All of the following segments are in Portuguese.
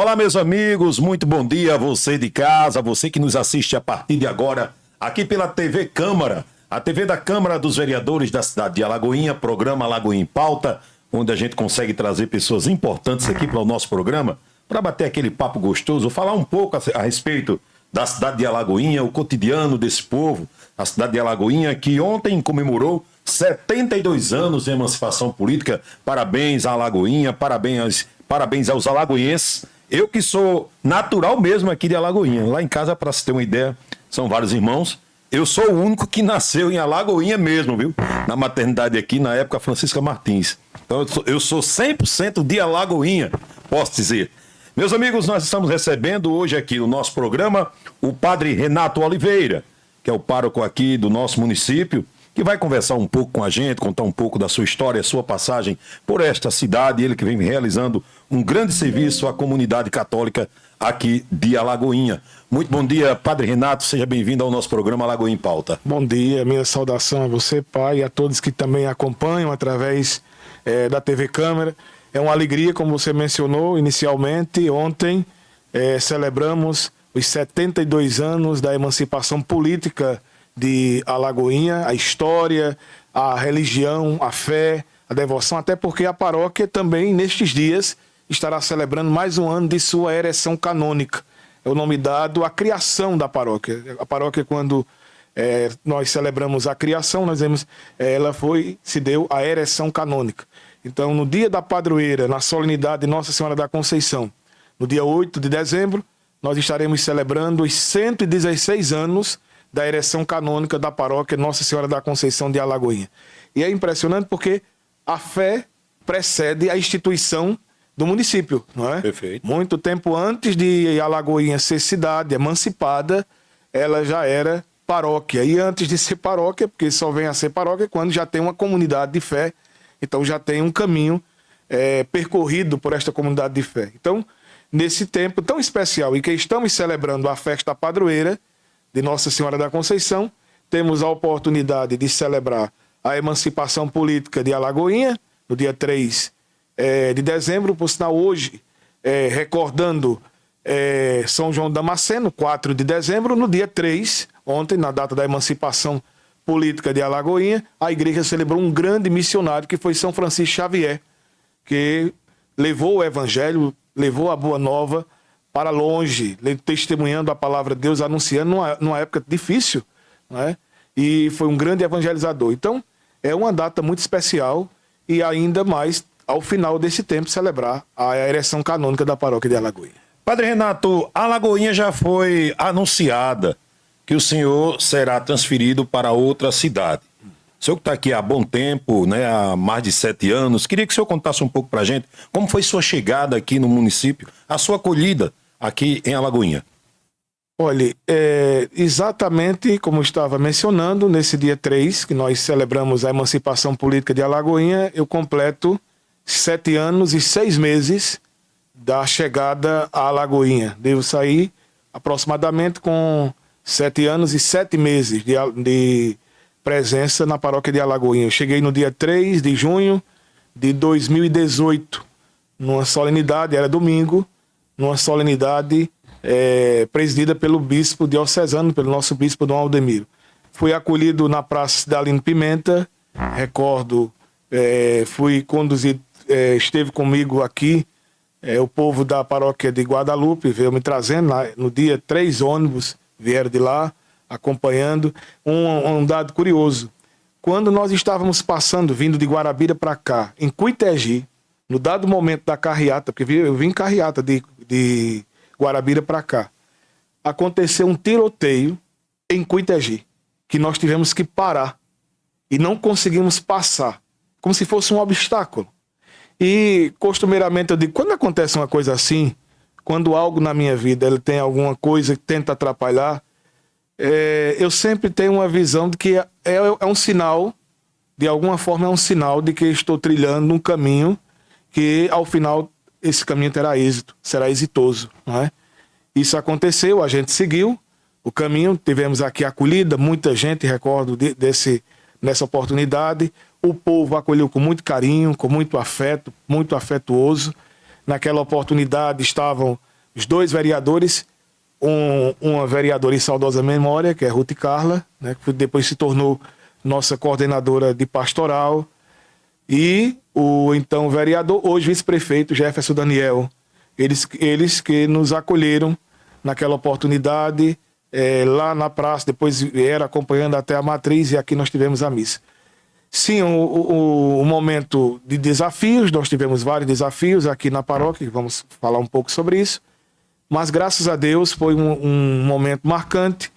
Olá, meus amigos, muito bom dia a você de casa, você que nos assiste a partir de agora, aqui pela TV Câmara, a TV da Câmara dos Vereadores da cidade de Alagoinha, programa Alagoinha em Pauta, onde a gente consegue trazer pessoas importantes aqui para o nosso programa, para bater aquele papo gostoso, falar um pouco a respeito da cidade de Alagoinha, o cotidiano desse povo, a cidade de Alagoinha, que ontem comemorou 72 anos de emancipação política. Parabéns à Alagoinha, parabéns aos alagoenses. Eu que sou natural mesmo aqui de Alagoinha. Lá em casa, para se ter uma ideia, são vários irmãos. Eu sou o único que nasceu em Alagoinha mesmo, viu? Na maternidade aqui, na época, Francisca Martins. Então eu sou 100% de Alagoinha, posso dizer. Meus amigos, nós estamos recebendo hoje aqui no nosso programa o padre Renato Oliveira, que é o pároco aqui do nosso município, que vai conversar um pouco com a gente, contar um pouco da sua história, sua passagem por esta cidade, ele que vem realizando um grande serviço à comunidade católica aqui de Alagoinha. Muito bom dia, Padre Renato, seja bem-vindo ao nosso programa Alagoinha em Pauta. Bom dia, minha saudação a você, pai, e a todos que também acompanham através da TV Câmara. É uma alegria, como você mencionou inicialmente, ontem celebramos os 72 anos da emancipação política de Alagoinha, a história, a religião, a fé, a devoção, até porque a paróquia também, nestes dias, estará celebrando mais um ano de sua ereção canônica. É o nome dado à criação da paróquia. A paróquia, quando nós celebramos a criação, nós vemos, se deu a ereção canônica. Então, no dia da padroeira, na solenidade de Nossa Senhora da Conceição, no dia 8 de dezembro, nós estaremos celebrando os 116 anos da ereção canônica da paróquia Nossa Senhora da Conceição de Alagoinha. E é impressionante porque a fé precede a instituição do município, não é? Perfeito. Muito tempo antes de Alagoinha ser cidade emancipada, ela já era paróquia. E antes de ser paróquia, porque só vem a ser paróquia quando já tem uma comunidade de fé, então já tem um caminho percorrido por esta comunidade de fé. Então, nesse tempo tão especial em que estamos celebrando a festa padroeira de Nossa Senhora da Conceição, temos a oportunidade de celebrar a emancipação política de Alagoinha, no dia 3 de dezembro, por sinal hoje, recordando São João Damasceno, 4 de dezembro, no dia 3, ontem, na data da emancipação política de Alagoinha, a igreja celebrou um grande missionário que foi São Francisco Xavier, que levou o evangelho, levou a boa nova para longe, testemunhando a palavra de Deus, anunciando numa época difícil, né? E foi um grande evangelizador. Então, é uma data muito especial e ainda mais, ao final desse tempo, celebrar a ereção canônica da paróquia de Alagoinha. Padre Renato, Alagoinha já foi anunciada que o senhor será transferido para outra cidade. O senhor que está aqui há bom tempo, né, há mais de 7 anos, queria que o senhor contasse um pouco para a gente como foi sua chegada aqui no município, a sua acolhida aqui em Alagoinha. Olha, exatamente como estava mencionando, nesse dia 3, que nós celebramos a emancipação política de Alagoinha, eu completo 7 anos e 6 meses da chegada a Alagoinha. Devo sair aproximadamente com 7 anos e 7 meses de presença na paróquia de Alagoinha. Eu cheguei no dia 3 de junho de 2018, numa solenidade, era domingo, numa solenidade presidida pelo bispo diocesano, pelo nosso bispo Dom Aldemiro. Fui acolhido na Praça Cidalino Pimenta, recordo, fui conduzido, esteve comigo aqui, o povo da paróquia de Guadalupe veio me trazendo, no dia 3 ônibus vieram de lá, acompanhando. Um dado curioso, quando nós estávamos passando, vindo de Guarabira para cá, em Cuitegi, no dado momento da carreata, porque eu vim em carreata de Guarabira para cá, aconteceu um tiroteio em Cuitegi, que nós tivemos que parar e não conseguimos passar, como se fosse um obstáculo. E costumeiramente eu digo, quando acontece uma coisa assim, quando algo na minha vida ele tem alguma coisa que tenta atrapalhar, eu sempre tenho uma visão de que é um sinal, de alguma forma é um sinal de que estou trilhando um caminho que ao final esse caminho terá êxito, será exitoso, não é? Isso aconteceu, a gente seguiu o caminho, tivemos aqui acolhida, muita gente, recordo nessa oportunidade, o povo acolheu com muito carinho, com muito afeto, muito afetuoso. Naquela oportunidade estavam os dois vereadores, uma vereadora em saudosa memória, que é Ruth Carla, né, que depois se tornou nossa coordenadora de pastoral, e o então vereador, hoje vice-prefeito Jefferson Daniel. Eles que nos acolheram naquela oportunidade, lá na praça, depois vieram acompanhando até a matriz, e aqui nós tivemos a missa. Sim, o momento de desafios, nós tivemos vários desafios aqui na paróquia, vamos falar um pouco sobre isso, mas graças a Deus foi um momento marcante.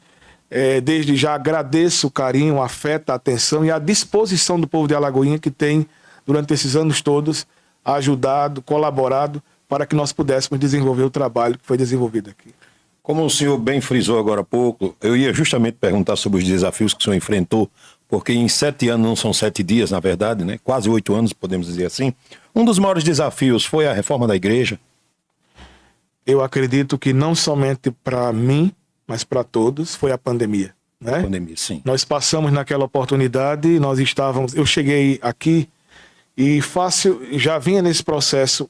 Desde já agradeço o carinho, o afeto, a atenção e a disposição do povo de Alagoinha, que tem, durante esses anos todos, ajudado, colaborado, para que nós pudéssemos desenvolver o trabalho que foi desenvolvido aqui. Como o senhor bem frisou agora há pouco, eu ia justamente perguntar sobre os desafios que o senhor enfrentou, porque em 7 anos, não são 7 dias, na verdade, né? Quase 8 anos, podemos dizer assim. Um dos maiores desafios foi a reforma da igreja. Eu acredito que não somente para mim, mas para todos, foi a pandemia, né? A pandemia, sim. Nós passamos naquela oportunidade, eu cheguei aqui e já vinha nesse processo,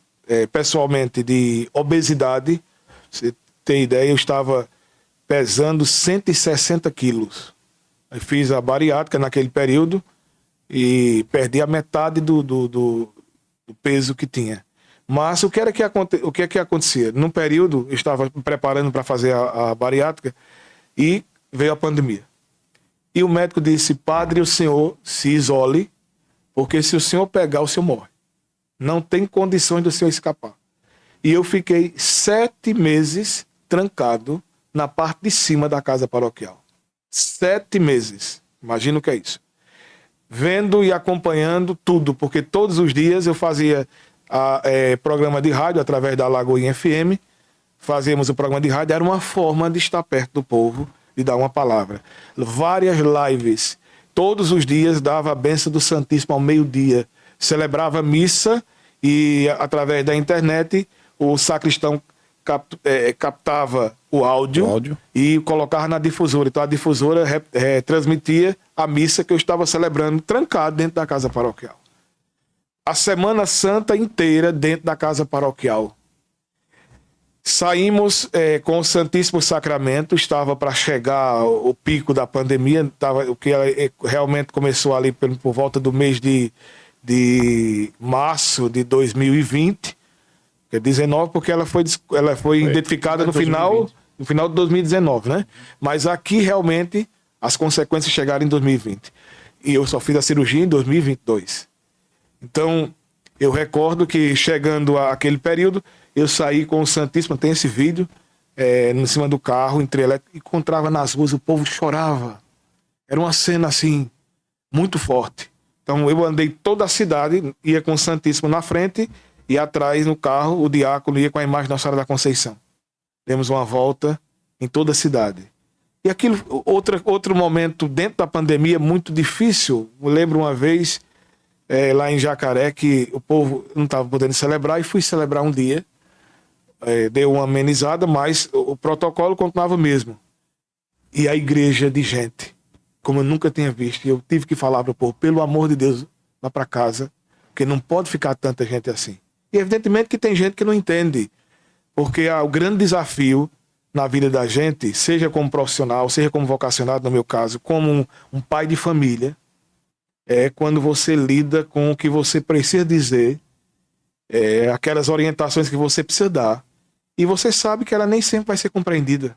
pessoalmente, de obesidade. Você tem ideia, eu estava pesando 160 quilos. Eu fiz a bariátrica naquele período e perdi a metade do peso que tinha. Mas o que é que acontecia? Num período, eu estava me preparando para fazer a bariátrica e veio a pandemia. E o médico disse: padre, o senhor se isole, porque se o senhor pegar, o senhor morre. Não tem condições do senhor escapar. E eu fiquei 7 meses trancado na parte de cima da casa paroquial. 7 meses. Imagina o que é isso. Vendo e acompanhando tudo, porque todos os dias eu fazia programa de rádio através da Alagoinha FM. Fazíamos o programa de rádio, era uma forma de estar perto do povo, de dar uma palavra. Várias lives. Todos os dias dava a bênção do Santíssimo ao meio-dia. Celebrava missa e, através da internet, o sacristão captava o áudio e colocava na difusora. Então a difusora transmitia a missa que eu estava celebrando trancado dentro da casa paroquial. A Semana Santa inteira dentro da casa paroquial. Saímos com o Santíssimo Sacramento, estava para chegar o pico da pandemia, o que realmente começou ali por volta do mês de março de 2020, que é 19, porque ela foi identificada no final de 2019, né? Mas aqui realmente as consequências chegaram em 2020. E eu só fiz a cirurgia em 2022. Então, eu recordo que chegando àquele período, eu saí com o Santíssimo, tem esse vídeo, em cima do carro, encontrava nas ruas, o povo chorava. Era uma cena assim, muito forte. Então eu andei toda a cidade, ia com o Santíssimo na frente e atrás no carro o diácono ia com a imagem da Nossa Senhora da Conceição. Demos uma volta em toda a cidade. E aquilo, outro momento dentro da pandemia muito difícil. Eu lembro uma vez lá em Jacaré que o povo não estava podendo celebrar e fui celebrar um dia. Deu uma amenizada, mas o protocolo continuava mesmo. E a igreja de gente, como eu nunca tinha visto, eu tive que falar para o povo: pelo amor de Deus, vá para casa, porque não pode ficar tanta gente assim. E evidentemente que tem gente que não entende, porque o grande desafio na vida da gente, seja como profissional, seja como vocacionado, no meu caso, como um pai de família, é quando você lida com o que você precisa dizer, aquelas orientações que você precisa dar, e você sabe que ela nem sempre vai ser compreendida.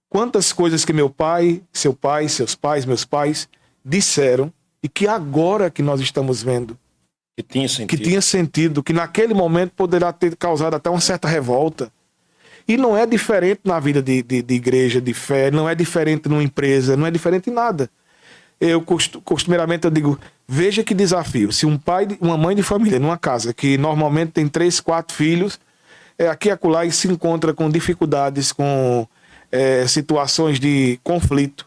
Quantas coisas que meu pai, seu pai, seus pais, meus pais disseram e que agora que nós estamos vendo que tinha sentido, que naquele momento poderá ter causado até uma certa revolta. E não é diferente na vida de igreja, de fé, não é diferente numa empresa, não é diferente em nada. Eu costumeiramente eu digo: veja que desafio. Se um pai, uma mãe de família numa casa que normalmente tem 3, 4 filhos, aqui e acolá e se encontra com dificuldades, com situações de conflito,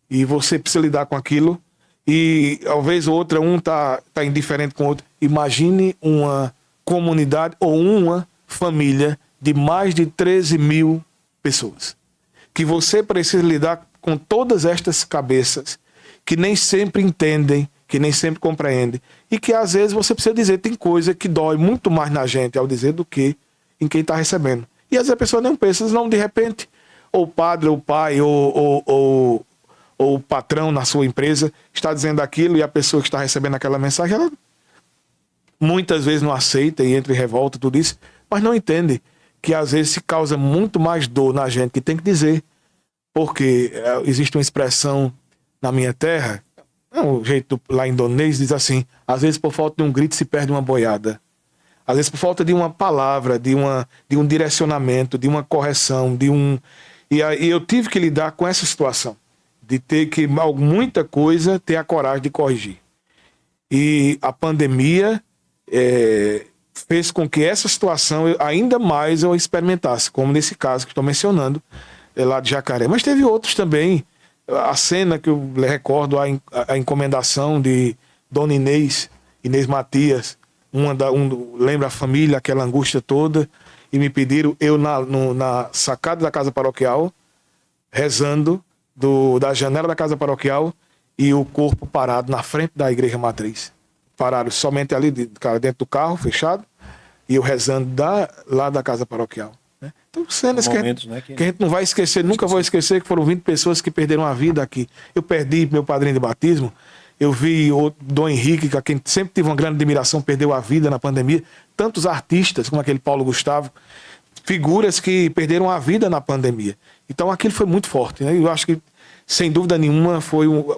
e você precisa lidar com aquilo, e talvez outra, um tá indiferente com o outro. Imagine uma comunidade ou uma família de mais de 13 mil pessoas, que você precisa lidar com todas estas cabeças que nem sempre entendem, que nem sempre compreendem, e que às vezes você precisa dizer. Tem coisa que dói muito mais na gente ao dizer do que em quem está recebendo. E às vezes a pessoa não pensa, não, de repente, ou o padre, ou o pai, ou o patrão na sua empresa está dizendo aquilo e a pessoa que está recebendo aquela mensagem, ela muitas vezes não aceita e entra em revolta, tudo isso, mas não entende que às vezes se causa muito mais dor na gente que tem que dizer. Porque existe uma expressão na minha terra, um jeito lá indonês, diz assim, às vezes por falta de um grito se perde uma boiada. Às vezes por falta de uma palavra, de um direcionamento, de uma correção, E aí eu tive que lidar com essa situação, de ter que, muita coisa, ter a coragem de corrigir. E a pandemia fez com que essa situação ainda mais eu experimentasse, como nesse caso que estou mencionando, lá de Jacaré. Mas teve outros também. A cena que eu recordo, a encomendação de Dona Inês Matias, lembra a família, aquela angústia toda, e me pediram, eu na sacada da casa paroquial, rezando da janela da casa paroquial, e o corpo parado na frente da igreja matriz. Pararam somente ali, dentro do carro, fechado, e eu rezando lá da casa paroquial. Então, cenas que a gente não vai esquecer, nunca vou esquecer, que foram 20 pessoas que perderam a vida aqui. Eu perdi meu padrinho de batismo, eu vi o Dom Henrique, a quem sempre tive uma grande admiração, perdeu a vida na pandemia. Tantos artistas, como aquele Paulo Gustavo, figuras que perderam a vida na pandemia. Então aquilo foi muito forte, né? Eu acho que, sem dúvida nenhuma,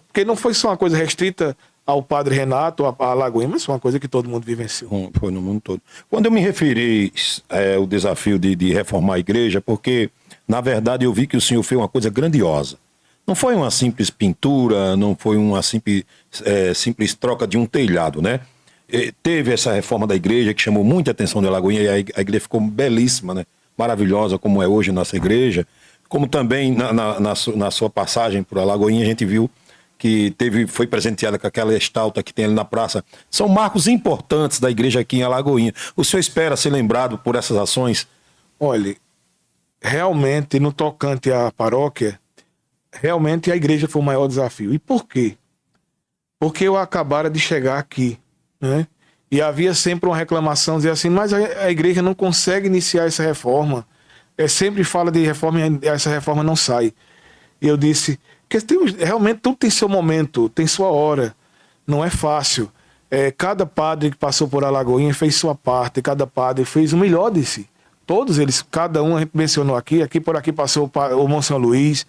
porque não foi só uma coisa restrita ao padre Renato, à Lagoinha, mas foi uma coisa que todo mundo vivenciou. Foi no mundo todo. Quando eu me referi ao desafio de reformar a igreja, porque, na verdade, eu vi que o senhor fez uma coisa grandiosa. Não foi uma simples pintura, não foi uma simples troca de um telhado, né? Teve essa reforma da igreja que chamou muita atenção da Lagoinha, e a igreja ficou belíssima, né? Maravilhosa, como é hoje nossa igreja. Como também na sua passagem por Alagoinha, a gente viu que foi presenteada com aquela estátua que tem ali na praça. São marcos importantes da igreja aqui em Alagoinha. O senhor espera ser lembrado por essas ações? Olha, realmente, no tocante à paróquia, realmente a igreja foi o maior desafio. E por quê? Porque eu acabara de chegar aqui, né? E havia sempre uma reclamação, dizer assim, mas a igreja não consegue iniciar essa reforma. Sempre fala de reforma e essa reforma não sai. E eu disse, que realmente tudo tem seu momento, tem sua hora. Não é fácil. Cada padre que passou por Alagoinha fez sua parte, cada padre fez o melhor de si. Todos eles, cada um, a gente mencionou aqui por aqui passou o Monsenhor Luiz,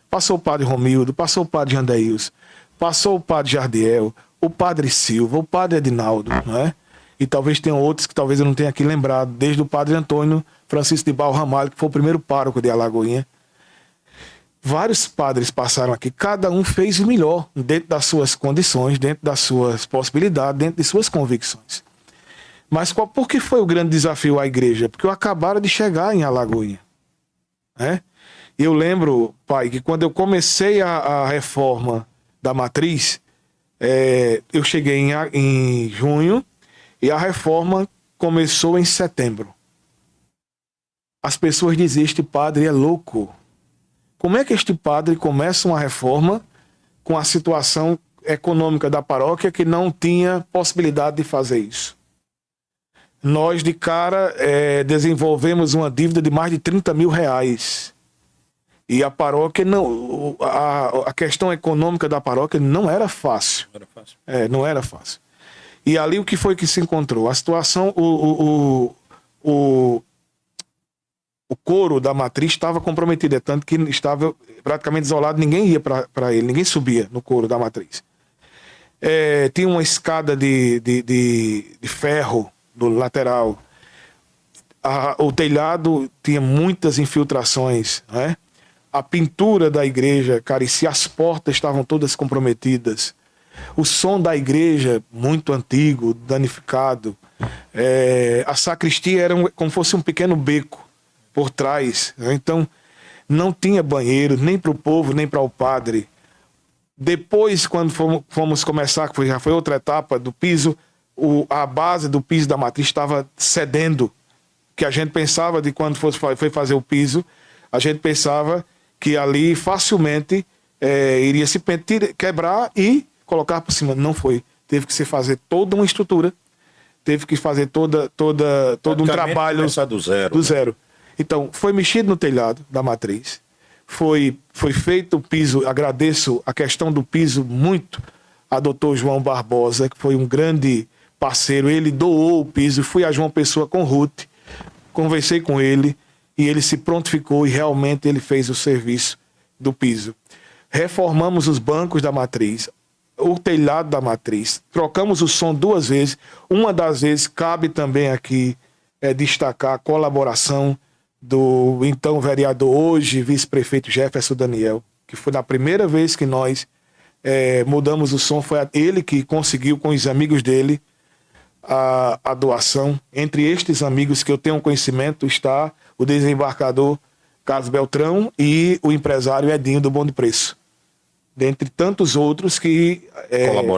passou o padre Romildo, passou o padre Jandeils, passou o padre Jardiel, o padre Silva, o padre Edinaldo, não é? E talvez tenham outros que talvez eu não tenha aqui lembrado, desde o padre Antônio Francisco de Barro Ramalho, que foi o primeiro pároco de Alagoinha. Vários padres passaram aqui, cada um fez o melhor, dentro das suas condições, dentro das suas possibilidades, dentro de suas convicções. Mas por que foi o grande desafio à igreja? Porque eu acabara de chegar em Alagoinha, né? E eu lembro, pai, que quando eu comecei a reforma da matriz, eu cheguei em junho e a reforma começou em setembro. As pessoas diziam, este padre é louco. Como é que este padre começa uma reforma com a situação econômica da paróquia que não tinha possibilidade de fazer isso? Nós, de cara, desenvolvemos uma dívida de mais de 30 mil reais. E a paróquia, não, a questão econômica da paróquia não era fácil. Não era fácil. Não era fácil. E ali o que foi que se encontrou? A situação, o coro da matriz estava comprometido, tanto que estava praticamente isolado, ninguém ia para ele, ninguém subia no coro da matriz. Tinha uma escada de ferro do lateral. O telhado tinha muitas infiltrações, né? A pintura da igreja carecia, as portas estavam todas comprometidas. O som da igreja, muito antigo, danificado. A sacristia era como fosse um pequeno beco por trás, né? Então não tinha banheiro nem para o povo nem para o padre. Depois, quando fomos começar, que já foi outra etapa do piso, a base do piso da matriz estava cedendo, que a gente pensava de quando foi fazer o piso, a gente pensava que ali facilmente iria se quebrar e colocar por cima. Não foi. Teve que se fazer toda uma estrutura, teve que fazer todo um trabalho do zero. Do zero. Então, foi mexido no telhado da matriz, foi feito o piso, agradeço a questão do piso muito a doutor João Barbosa, que foi um grande parceiro, ele doou o piso, fui a João Pessoa com Ruth, conversei com ele e ele se prontificou e realmente ele fez o serviço do piso. Reformamos os bancos da matriz, o telhado da matriz, trocamos o som 2 vezes, uma das vezes cabe também aqui destacar a colaboração do então vereador, hoje vice-prefeito Jefferson Daniel, que foi na primeira vez que nós mudamos o som, foi ele que conseguiu com os amigos dele a doação. Entre estes amigos que eu tenho conhecimento está o desembarcador Carlos Beltrão e o empresário Edinho do Bom de Preço, dentre tantos outros que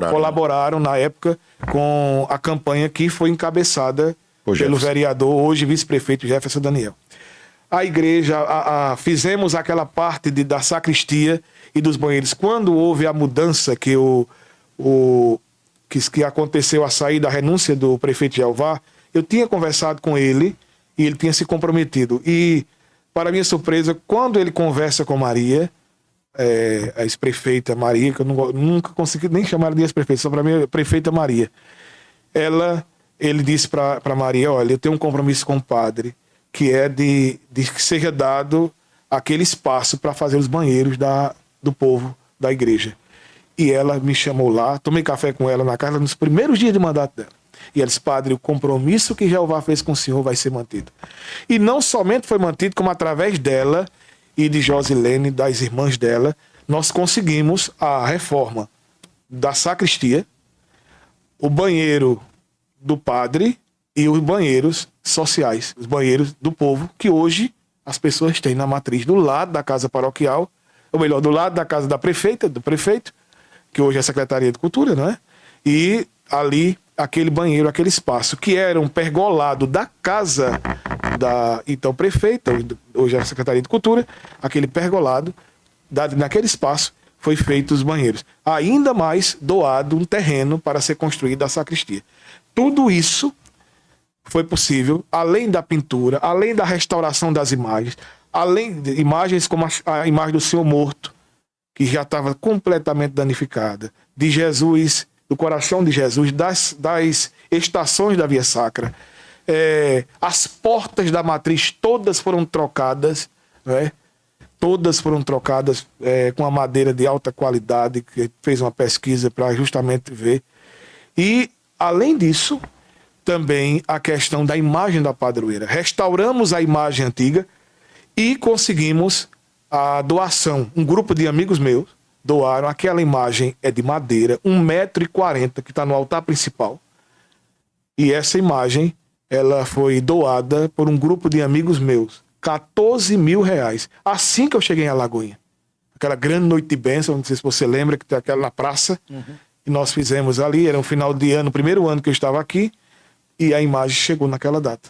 colaboraram na época com a campanha que foi encabeçada pelo vereador, hoje vice-prefeito Jefferson Daniel. A igreja, fizemos aquela parte da sacristia e dos banheiros. Quando houve a mudança que aconteceu a saída, a renúncia do prefeito Jeová, eu tinha conversado com ele e ele tinha se comprometido. E, para minha surpresa, quando ele conversa com Maria, a ex-prefeita Maria, que eu nunca consegui nem chamar ela de ex-prefeita, só para mim é prefeita Maria. Ele disse para Maria, olha, eu tenho um compromisso com o padre, que é de que seja dado aquele espaço para fazer os banheiros do povo da igreja. E ela me chamou lá, tomei café com ela na casa nos primeiros dias de mandato dela. E ela disse, padre, o compromisso que Jeová fez com o senhor vai ser mantido. E não somente foi mantido, como através dela e de Josilene, das irmãs dela, nós conseguimos a reforma da sacristia, o banheiro do padre e os banheiros sociais, os banheiros do povo, que hoje as pessoas têm na matriz do lado da casa paroquial, ou melhor, do lado da casa da prefeita, do prefeito, que hoje é a Secretaria de Cultura, não é? E ali, aquele banheiro, aquele espaço, que era um pergolado da casa da então prefeita, hoje é a Secretaria de Cultura, aquele pergolado, naquele espaço, foi feito os banheiros. Ainda mais doado um terreno para ser construída a sacristia. Tudo isso foi possível, além da pintura, além da restauração das imagens, além de imagens como a imagem do Senhor morto, que já estava completamente danificada, de Jesus, do coração de Jesus, das estações da Via Sacra. As portas da matriz todas foram trocadas, né? Todas foram trocadas com a madeira de alta qualidade, que fez uma pesquisa para justamente ver. E, além disso, também a questão da imagem da padroeira. Restauramos a imagem antiga e conseguimos a doação. Um grupo de amigos meus doaram aquela imagem, de madeira, 1,40 m, que está no altar principal. E essa imagem, ela foi doada por um grupo de amigos meus. 14 mil reais. Assim que eu cheguei em Alagoinha. Aquela grande noite de bênção, não sei se você lembra, que tem aquela na praça. E nós fizemos ali, era um final de ano, primeiro ano que eu estava aqui, e a imagem chegou naquela data.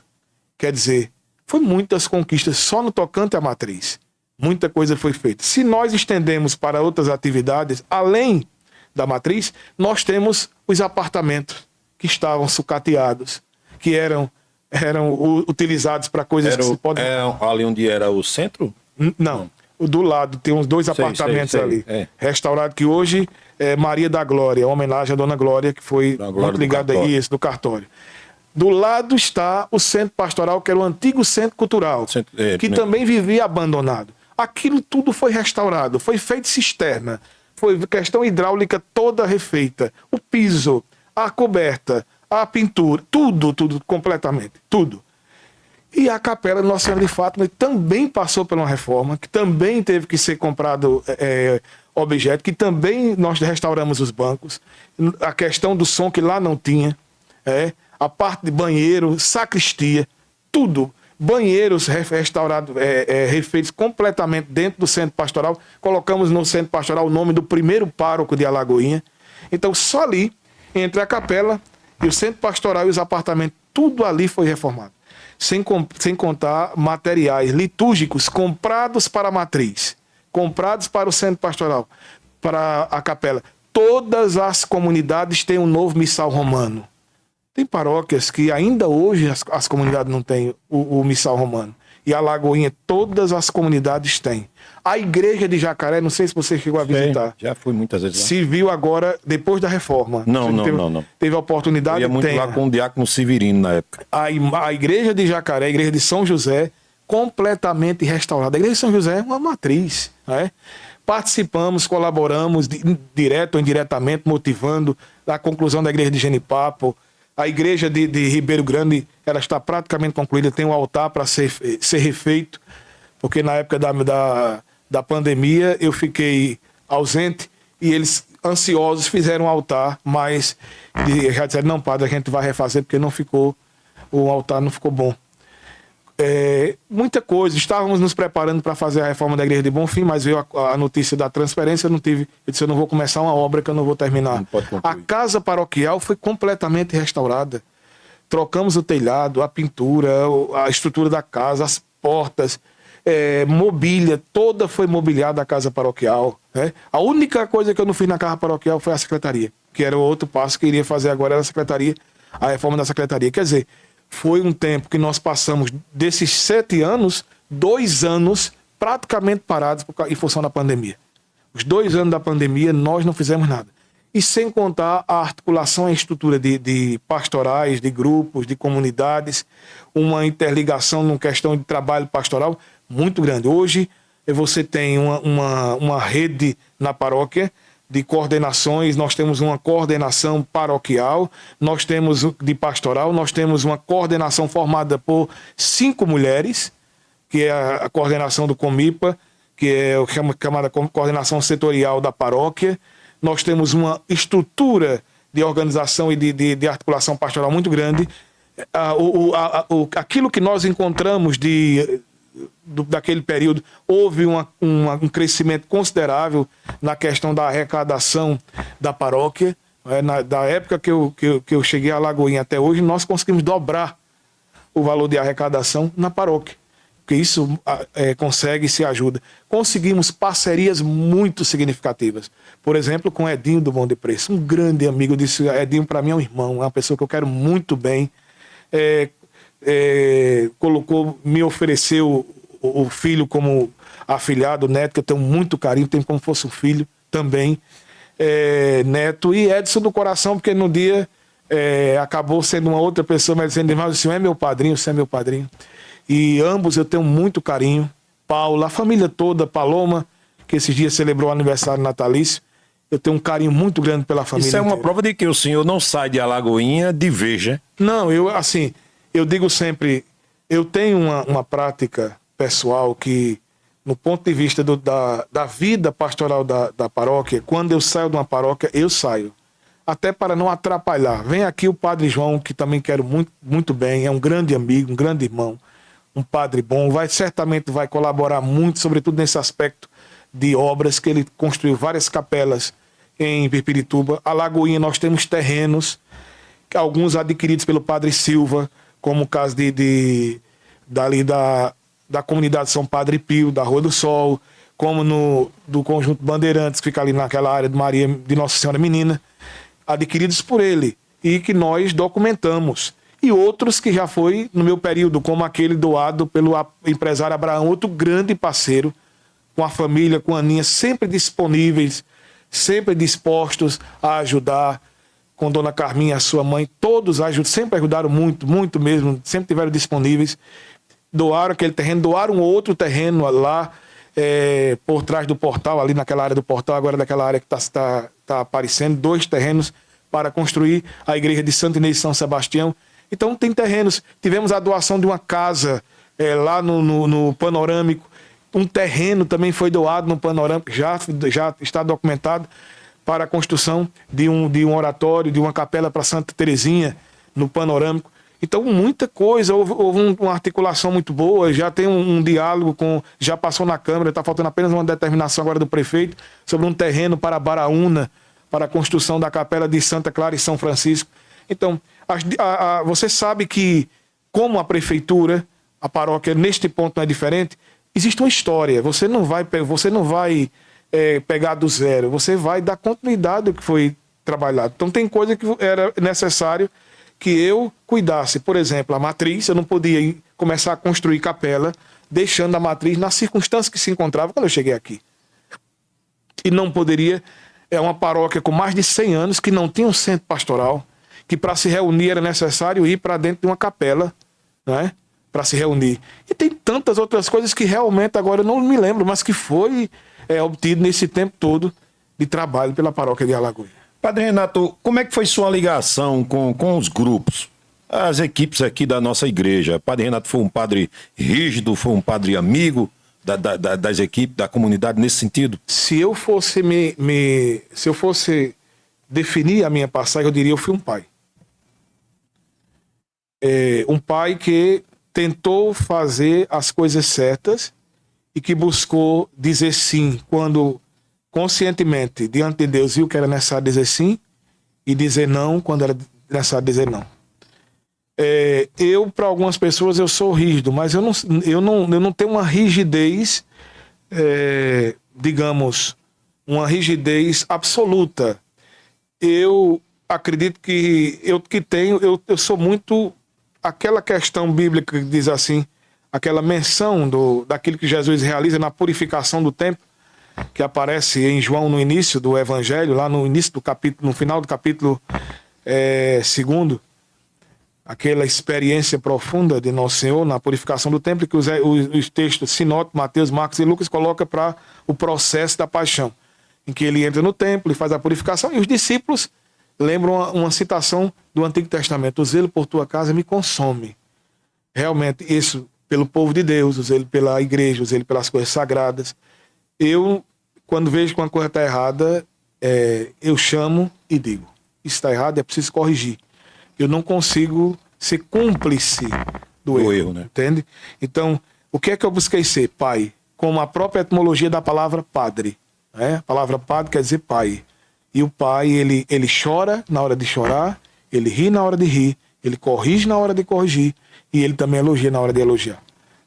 Quer dizer, foi muitas conquistas só no tocante à matriz. Muita coisa foi feita. Se nós estendemos para outras atividades, além da matriz, nós temos os apartamentos que estavam sucateados, que eram utilizados para coisas que se podem... ali onde era o centro? Não. Do lado tem uns 2 apartamentos ali. Restaurado, que hoje é Maria da Glória, homenagem à Dona Glória, que foi muito ligada a isso, do cartório. Do lado está o centro pastoral, que era o antigo centro cultural, que também vivia abandonado. Aquilo tudo foi restaurado, foi feito cisterna, foi questão hidráulica toda refeita, o piso, a coberta, a pintura, tudo completamente, tudo. E a capela de Nossa Senhora de Fátima também passou por uma reforma, que também teve que ser comprado objeto, que também nós restauramos os bancos, a questão do som que lá não tinha, a parte de banheiro, sacristia, tudo. Banheiros restaurados, refeitos completamente dentro do centro pastoral. Colocamos no centro pastoral o nome do primeiro pároco de Alagoinha. Então, só ali, entre a capela e o centro pastoral e os apartamentos, tudo ali foi reformado. Sem contar materiais litúrgicos comprados para a matriz, comprados para o centro pastoral, para a capela. Todas as comunidades têm um novo missal romano. Tem paróquias que ainda hoje as comunidades não têm o missal romano. e Alagoinha, todas as comunidades têm. A igreja de Jacaré, não sei se você chegou a visitar. Já fui muitas vezes lá. Se viu agora, depois da reforma. Não, não. Teve a oportunidade. Eu ia muito lá com o diácono Severino na época. A igreja de Jacaré, a igreja de São José, completamente restaurada. A igreja de São José é uma matriz, né? Participamos, colaboramos, direto ou indiretamente, motivando a conclusão da igreja de Genipapo. A igreja de Ribeiro Grande, ela está praticamente concluída, tem um altar para ser refeito, porque na época da pandemia eu fiquei ausente e eles, ansiosos, fizeram um altar, mas já disseram, não, padre, a gente vai refazer porque o altar não ficou bom. Muita coisa, estávamos nos preparando para fazer a reforma da igreja de Bonfim, mas veio a notícia da transferência, eu disse, eu não vou começar uma obra que eu não vou terminar. Não pode concluir. A casa paroquial foi completamente restaurada. Trocamos o telhado, a pintura, a estrutura da casa, as portas, mobília, toda foi mobiliada a casa paroquial, né? A única coisa que eu não fiz na casa paroquial foi a secretaria, que era o outro passo que eu iria fazer agora, era a secretaria, a reforma da secretaria. Quer dizer, foi um tempo que nós passamos, desses 7 anos, 2 anos praticamente parados em função da pandemia. Os 2 anos da pandemia nós não fizemos nada. E sem contar a articulação e a estrutura de pastorais, de grupos, de comunidades, uma interligação numa questão de trabalho pastoral muito grande. Hoje você tem uma rede na paróquia de coordenações, nós temos uma coordenação paroquial, nós temos de pastoral, nós temos uma coordenação formada por 5 mulheres, que é a coordenação do Comipa, que é o chamada coordenação setorial da paróquia. Nós temos uma estrutura de organização e de articulação pastoral muito grande. Aquilo que nós encontramos daquele período, houve um crescimento considerável na questão da arrecadação da paróquia. Da época que eu cheguei a Alagoinha até hoje, nós conseguimos dobrar o valor de arrecadação na paróquia, porque isso consegue e se ajuda. Conseguimos parcerias muito significativas. Por exemplo, com Edinho do Bom de Preço, um grande amigo disso. Edinho, para mim, é um irmão, é uma pessoa que eu quero muito bem. Me ofereceu o filho como afilhado, neto, que eu tenho muito carinho, tenho como fosse um filho também, neto, e Edson do coração, porque no dia acabou sendo uma outra pessoa, mas dizendo, o senhor é meu padrinho, você é meu padrinho. E ambos eu tenho muito carinho. Paula, a família toda, Paloma, que esses dias celebrou o aniversário natalício, eu tenho um carinho muito grande pela família. Isso é uma inteira. prova de que o senhor não sai de Alagoinha de veja. Não, eu digo sempre, eu tenho uma prática pessoal que, no ponto de vista da vida pastoral da paróquia, quando eu saio de uma paróquia, eu saio. Até para não atrapalhar. Vem aqui o padre João, que também quero muito, muito bem, é um grande amigo, um grande irmão, um padre bom, certamente vai colaborar muito, sobretudo nesse aspecto de obras, que ele construiu várias capelas em Pirpirituba. Alagoinha, nós temos terrenos, alguns adquiridos pelo padre Silva, como o caso dali da comunidade São Padre Pio, da Rua do Sol, como do Conjunto Bandeirantes, que fica ali naquela área de Nossa Senhora Menina, adquiridos por ele, e que nós documentamos. E outros que já foi no meu período, como aquele doado pelo empresário Abraão, outro grande parceiro, com a família, com a Aninha, sempre disponíveis, sempre dispostos a ajudar, com Dona Carminha, a sua mãe, todos sempre ajudaram muito, muito mesmo, sempre tiveram disponíveis. Doaram aquele terreno, doaram outro terreno lá, por trás do portal, ali naquela área do portal, agora daquela área que está aparecendo, 2 terrenos para construir a igreja de Santo Inês e São Sebastião. Então tem terrenos. Tivemos a doação de uma casa lá no Panorâmico. Um terreno também foi doado no Panorâmico, já está documentado, para a construção de um oratório, de uma capela para Santa Terezinha, no Panorâmico. Então, muita coisa, houve uma articulação muito boa, já tem um diálogo já passou na Câmara, está faltando apenas uma determinação agora do prefeito sobre um terreno para Baraúna, para a construção da capela de Santa Clara e São Francisco. Então, você sabe que, como a prefeitura, a paróquia, neste ponto não é diferente, existe uma história, você não vai pegar do zero, você vai dar continuidade ao que foi trabalhado. Então tem coisa que era necessário que eu cuidasse. Por exemplo, a matriz, eu não podia começar a construir capela deixando a matriz na circunstância que se encontrava quando eu cheguei aqui. E não poderia... É uma paróquia com mais de 100 anos, que não tinha um centro pastoral, que para se reunir era necessário ir para dentro de uma capela, né, para se reunir. E tem tantas outras coisas que realmente agora eu não me lembro, mas que foi obtido nesse tempo todo de trabalho pela paróquia de Alagoinha. Padre Renato, como é que foi sua ligação com os grupos, as equipes aqui da nossa igreja? Padre Renato foi um padre rígido, foi um padre amigo das equipes, da comunidade nesse sentido? Se eu fosse se eu fosse definir a minha passagem, eu diria eu fui um pai. Um pai que tentou fazer as coisas certas e que buscou dizer sim quando conscientemente, diante de Deus, viu que era necessário dizer sim e dizer não quando era necessário dizer não. Para algumas pessoas, eu sou rígido, mas eu não tenho uma rigidez, digamos, uma rigidez absoluta. Eu acredito que eu sou muito... Aquela questão bíblica que diz assim, aquela menção daquilo que Jesus realiza na purificação do templo, que aparece em João no início do Evangelho, lá no início do capítulo, no final do capítulo 2, aquela experiência profunda de Nosso Senhor na purificação do templo, que os textos sinóticos, Mateus, Marcos e Lucas, colocam para o processo da paixão, em que ele entra no templo e faz a purificação, e os discípulos lembram uma citação do Antigo Testamento: o zelo por tua casa me consome. Realmente, isso pelo povo de Deus, o zelo pela igreja, o zelo pelas coisas sagradas. Eu, quando vejo que uma coisa está errada, eu chamo e digo: isso está errado, é preciso corrigir. Eu não consigo ser cúmplice do erro, né? Entende? Então, o que é que eu busquei ser? Pai. Como a própria etimologia da palavra padre, né? A palavra padre quer dizer pai. E o pai, ele chora na hora de chorar, ele ri na hora de rir, ele corrige na hora de corrigir, e ele também elogia na hora de elogiar.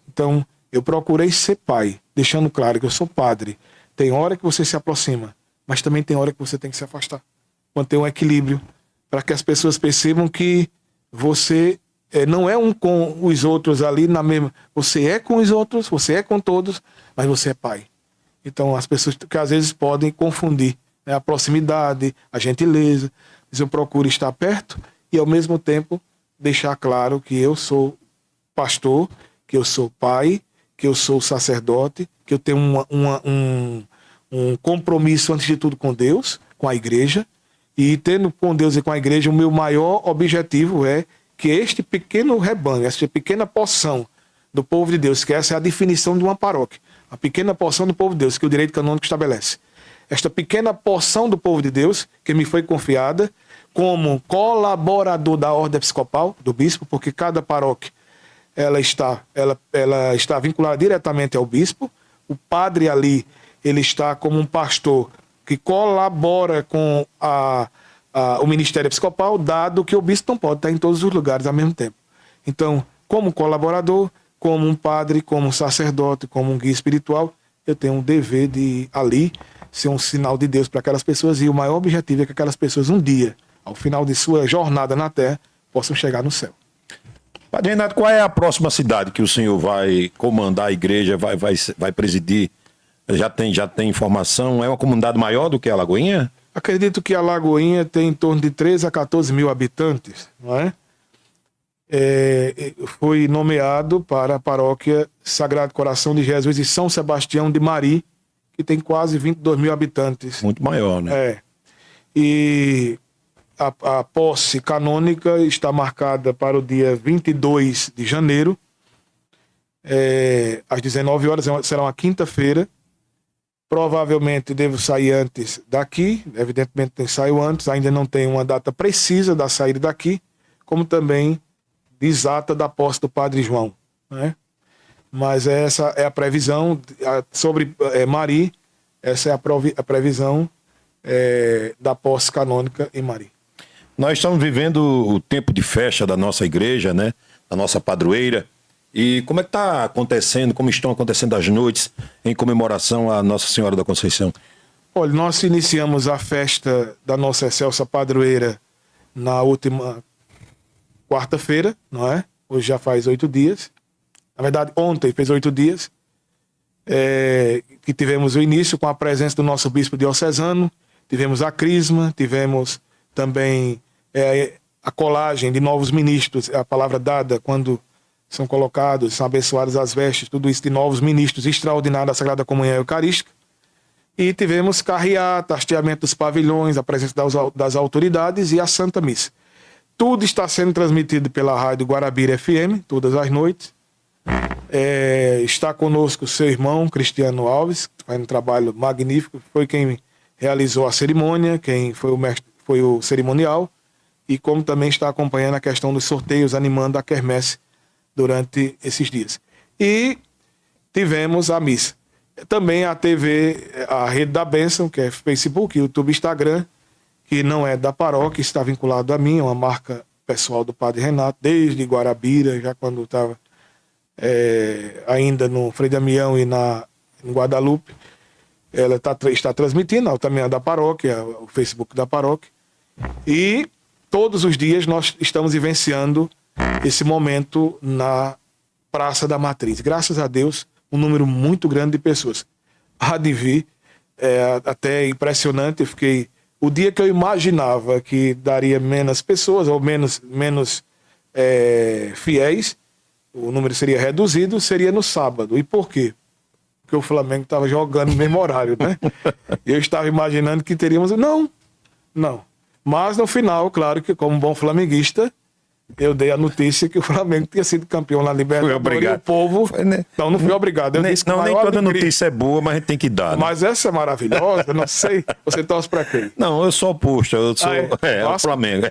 Então, eu procurei ser pai, deixando claro que eu sou padre. Tem hora que você se aproxima, mas também tem hora que você tem que se afastar. Manter um equilíbrio, para que as pessoas percebam que você não é um com os outros ali na mesma... Você é com os outros, você é com todos, mas você é pai. Então, as pessoas que às vezes podem confundir, né, a proximidade, a gentileza. Mas eu procuro estar perto e, ao mesmo tempo, deixar claro que eu sou pastor, que eu sou pai, que eu sou sacerdote, que eu tenho um compromisso, antes de tudo, com Deus, com a igreja. E tendo com Deus e com a igreja, o meu maior objetivo é que este pequeno rebanho, esta pequena porção do povo de Deus, que essa é a definição de uma paróquia, a pequena porção do povo de Deus, que o direito canônico estabelece. Esta pequena porção do povo de Deus, que me foi confiada como colaborador da ordem episcopal, do bispo, porque cada paróquia ela está vinculada diretamente ao bispo. O padre ali, ele está como um pastor que colabora com o ministério episcopal, dado que o bispo não pode estar em todos os lugares ao mesmo tempo. Então, como colaborador, como um padre, como um sacerdote, como um guia espiritual, eu tenho um dever de ali ser um sinal de Deus para aquelas pessoas, e o maior objetivo é que aquelas pessoas um dia, ao final de sua jornada na Terra, possam chegar no céu. Padre Renato, qual é a próxima cidade que o senhor vai comandar a igreja, vai presidir? Já tem informação? É uma comunidade maior do que a Alagoinha? Acredito que a Alagoinha tem em torno de 13 a 14 mil habitantes, não é? Foi nomeado para a paróquia Sagrado Coração de Jesus e São Sebastião de Mari, que tem quase 22 mil habitantes. Muito maior, né? E a posse canônica está marcada para o dia 22 de janeiro, às 19 horas, será uma quinta-feira. Provavelmente devo sair antes daqui, evidentemente saio antes, ainda não tenho uma data precisa da saída daqui, como também exata da posse do Padre João, né? Mas essa é a previsão sobre Mari, essa é a previsão da posse canônica em Mari. Nós estamos vivendo o tempo de festa da nossa igreja, né? Da nossa padroeira. E como é que está acontecendo, como estão acontecendo as noites em comemoração à Nossa Senhora da Conceição? Olha, nós iniciamos a festa da nossa excelsa padroeira na última quarta-feira, não é? Hoje já faz 8 dias. Na verdade, ontem fez 8 dias, que tivemos o início com a presença do nosso bispo diocesano, tivemos a crisma, tivemos também a colagem de novos ministros, a palavra dada quando são colocados, são abençoadas as vestes, tudo isso de novos ministros extraordinários da Sagrada Comunhão Eucarística. E tivemos carreata, hasteamento dos pavilhões, a presença das autoridades e a Santa Missa. Tudo está sendo transmitido pela Rádio Guarabira FM, todas as noites. Está conosco o seu irmão, Cristiano Alves, que faz um trabalho magnífico, foi quem realizou a cerimônia, quem foi o mestre, foi o cerimonial, e como também está acompanhando a questão dos sorteios, animando a quermesse durante esses dias. E tivemos a missa. Também a TV, a Rede da Bênção, que é Facebook, YouTube, Instagram, que não é da paróquia, está vinculado a mim, é uma marca pessoal do Padre Renato, desde Guarabira, já quando estava ainda no Frei Damião e em Guadalupe. Ela está transmitindo, também é da paróquia, o Facebook da paróquia. E todos os dias nós estamos vivenciando esse momento na Praça da Matriz. Graças a Deus, um número muito grande de pessoas. Há de vir, até impressionante, eu fiquei... O dia que eu imaginava que daria menos pessoas, ou menos fiéis, o número seria reduzido, seria no sábado. E por quê? Porque o Flamengo estava jogando no mesmo horário, né? Eu estava imaginando que teríamos... Não. Mas no final, claro que como bom flamenguista, eu dei a notícia que o Flamengo tinha sido campeão na Libertadores. Fui obrigado. E o povo... Não fui obrigado. Nem toda notícia é boa, mas a gente tem que dar. Né? Mas essa é maravilhosa, não sei. Você torce pra quem? Não, eu sou oposto. Eu sou o Flamengo.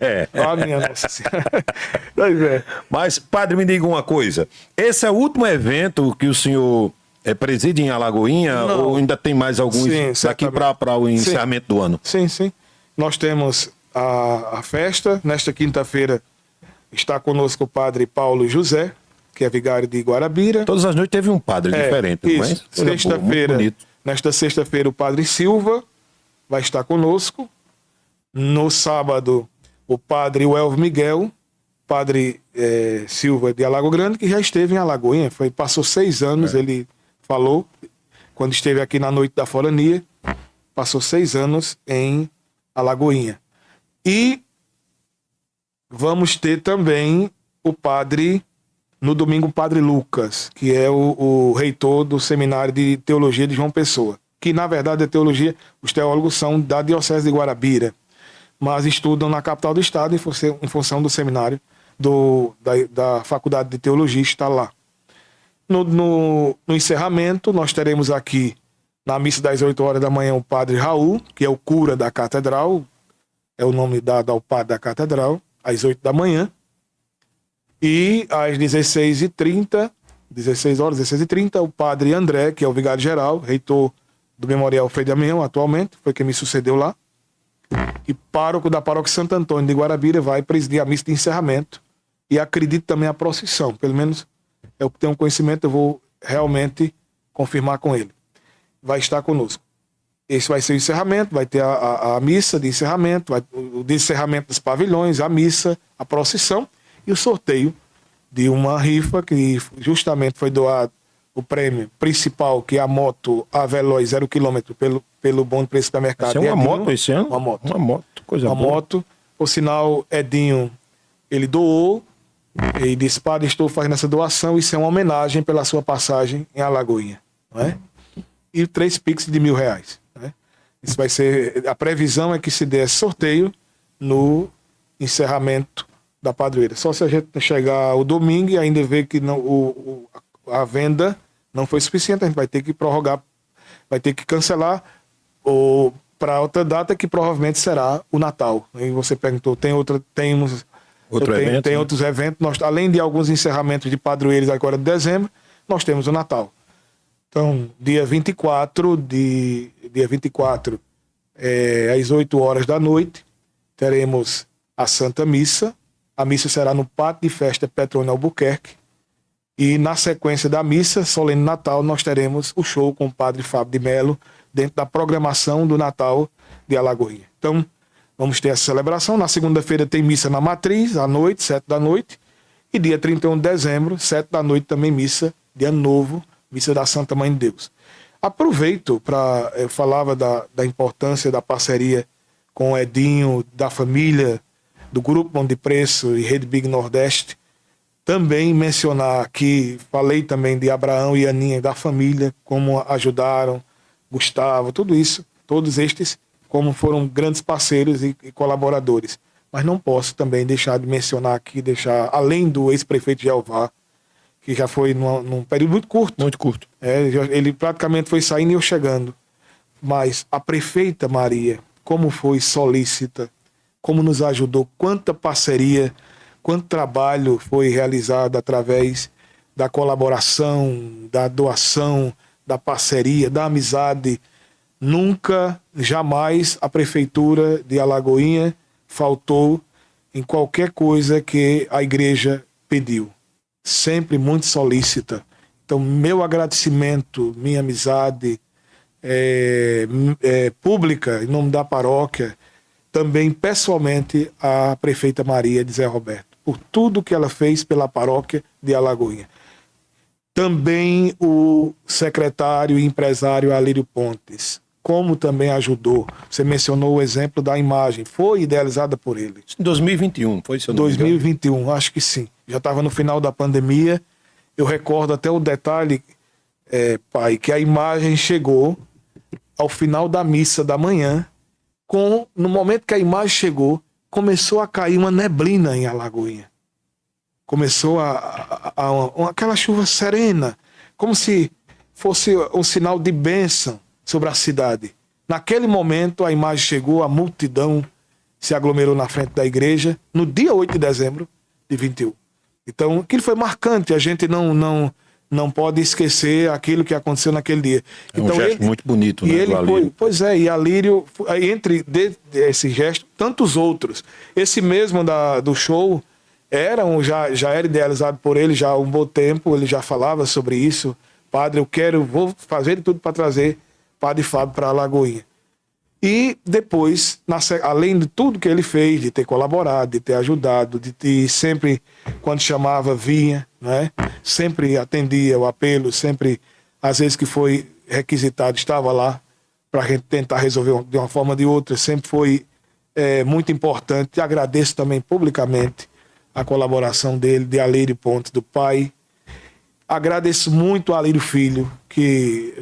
Minha nossa senhora. Mas, padre, me diga uma coisa. Esse é o último evento que o senhor preside em Alagoinha? Não. Ou ainda tem mais alguns daqui para o encerramento do ano? Sim. Nós temos a festa. Nesta quinta-feira está conosco o padre Paulo José, que é vigário de Guarabira. Todas as noites teve um padre diferente. Isso. Nesta sexta-feira, o padre Silva vai estar conosco. No sábado, o padre Welv Miguel, padre Silva de Alago Grande, que já esteve em Alagoinha. Passou 6 anos, ele falou, quando esteve aqui na Noite da Forania, passou 6 anos em Alagoinha. E vamos ter também o padre, no domingo, o padre Lucas, que é o reitor do Seminário de Teologia de João Pessoa, que na verdade é teologia, os teólogos são da Diocese de Guarabira, mas estudam na capital do estado em função do seminário da Faculdade de Teologia, está lá. No encerramento, nós teremos aqui, na missa das 8 horas da manhã, o padre Raul, que é o cura da catedral, é o nome dado ao padre da catedral, às 8 da manhã, e às 16h30, o padre André, que é o vigário-geral, reitor do Memorial Frei Damião, atualmente, foi quem me sucedeu lá, e pároco da paróquia Santo Antônio de Guarabira, vai presidir a missa de encerramento, e acredito também a procissão, pelo menos é o que tenho conhecimento, eu vou realmente confirmar com ele. Vai estar conosco. Esse vai ser o encerramento, vai ter a missa de encerramento, o de encerramento dos pavilhões, a missa, a procissão e o sorteio de uma rifa que justamente foi doado o prêmio principal, que é a moto Aveloz 0 km pelo Bom Preço da Mercado. Vai ser uma moto esse ano? Uma moto. Coisa boa. Uma moto. Por sinal, Edinho, ele doou e disse, padre, estou fazendo essa doação, isso é uma homenagem pela sua passagem em Alagoinha. Não é? E 3 Pix de R$1.000. Né? Isso vai ser... A previsão é que se dê sorteio no encerramento da padroeira. Só se a gente chegar o domingo e ainda ver que não, a venda não foi suficiente, a gente vai ter que prorrogar, vai ter que cancelar para outra data, que provavelmente será o Natal. E você perguntou, tem outros eventos. Nós, além de alguns encerramentos de padroeiros agora de dezembro, nós temos o Natal. Então, dia 24, às 8 horas da noite, teremos a Santa Missa. A missa será no Pátio de Festa Petrônio Albuquerque. E na sequência da missa, solene Natal, nós teremos o show com o padre Fábio de Melo, dentro da programação do Natal de Alagoinha. Então, vamos ter essa celebração. Na segunda-feira tem missa na Matriz, à noite, 7 da noite. E dia 31 de dezembro, 7 da noite, também missa de Ano Novo, missa da Santa Mãe de Deus. Aproveito para... Eu falava da importância da parceria com o Edinho, da família, do Grupo Pão de Preço e Rede Big Nordeste. Também mencionar aqui, falei também de Abraão e Aninha, da família, como ajudaram, Gustavo, tudo isso, todos estes, como foram grandes parceiros e colaboradores. Mas não posso também deixar de mencionar aqui, além do ex-prefeito Jeová, que já foi num período muito curto. Muito curto. Ele praticamente foi saindo e eu chegando. Mas a prefeita Maria, como foi solícita, como nos ajudou, quanta parceria, quanto trabalho foi realizado através da colaboração, da doação, da parceria, da amizade. Nunca, jamais a prefeitura de Alagoinha faltou em qualquer coisa que a igreja pediu. Sempre muito solícita. Então, meu agradecimento, minha amizade pública, em nome da paróquia, também pessoalmente à prefeita Maria de Zé Roberto, por tudo que ela fez pela paróquia de Alagoinha. Também o secretário e empresário Alírio Pontes, como também ajudou. Você mencionou o exemplo da imagem, foi idealizada por ele. Em 2021, foi isso? 2021, acho que sim. Já estava no final da pandemia. Eu recordo até o detalhe, pai, que a imagem chegou ao final da missa da manhã. No momento que a imagem chegou, começou a cair uma neblina em Alagoinha. Começou aquela chuva serena, como se fosse um sinal de bênção sobre a cidade. Naquele momento, a imagem chegou, a multidão se aglomerou na frente da igreja, no dia 8 de dezembro de 21. Então, aquilo foi marcante, a gente não pode esquecer aquilo que aconteceu naquele dia. Então, um gesto muito bonito, né? E ele foi, pois é, e Alírio, entre esse gesto, tantos outros. Esse mesmo do show já era idealizado por ele já há um bom tempo, ele já falava sobre isso. Padre, vou fazer tudo para trazer Padre Fábio para Alagoinha. E depois, além de tudo que ele fez, de ter colaborado, de ter ajudado, de ter sempre, quando chamava, vinha, né? Sempre atendia o apelo, sempre, às vezes que foi requisitado, estava lá para a gente tentar resolver de uma forma ou de outra, sempre foi muito importante. Agradeço também publicamente a colaboração dele, de Alírio Pontes, do pai. Agradeço muito a Alírio Filho, que...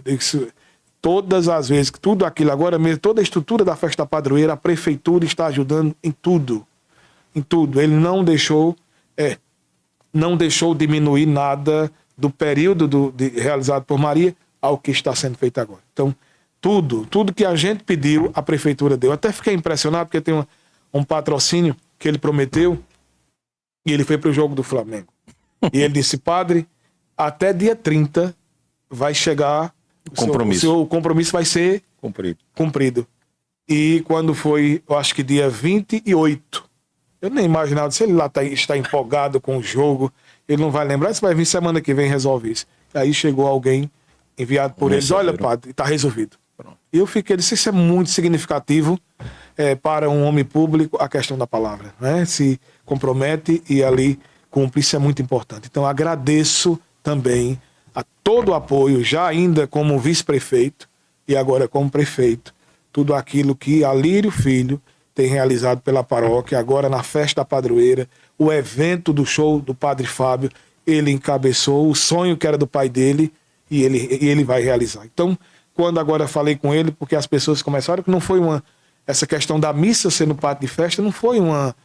Todas as vezes que tudo aquilo, agora mesmo, toda a estrutura da festa padroeira, a prefeitura está ajudando em tudo. Em tudo. Ele não deixou diminuir nada do período realizado por Maria ao que está sendo feito agora. Então, tudo que a gente pediu, a prefeitura deu. Até fiquei impressionado porque tem um patrocínio que ele prometeu e ele foi para o jogo do Flamengo. E ele disse, padre, até dia 30 vai chegar... O compromisso vai ser cumprido. E quando foi, eu acho que dia 28, eu nem imaginava, se ele lá está empolgado com o jogo, ele não vai lembrar, se vai vir semana que vem resolve isso. E aí chegou alguém enviado por eles, olha, padre, está resolvido. Pronto. E eu disse, isso é muito significativo para um homem público, a questão da palavra, né? Se compromete e ali cumpre, isso é muito importante. Então agradeço também a todo o apoio, já ainda como vice-prefeito e agora como prefeito, tudo aquilo que Alírio Filho tem realizado pela paróquia, agora na festa da padroeira, o evento do show do Padre Fábio, ele encabeçou o sonho que era do pai dele e ele vai realizar. Então, quando agora falei com ele, porque as pessoas começaram, que não foi essa questão da missa sendo parte de festa, não foi uma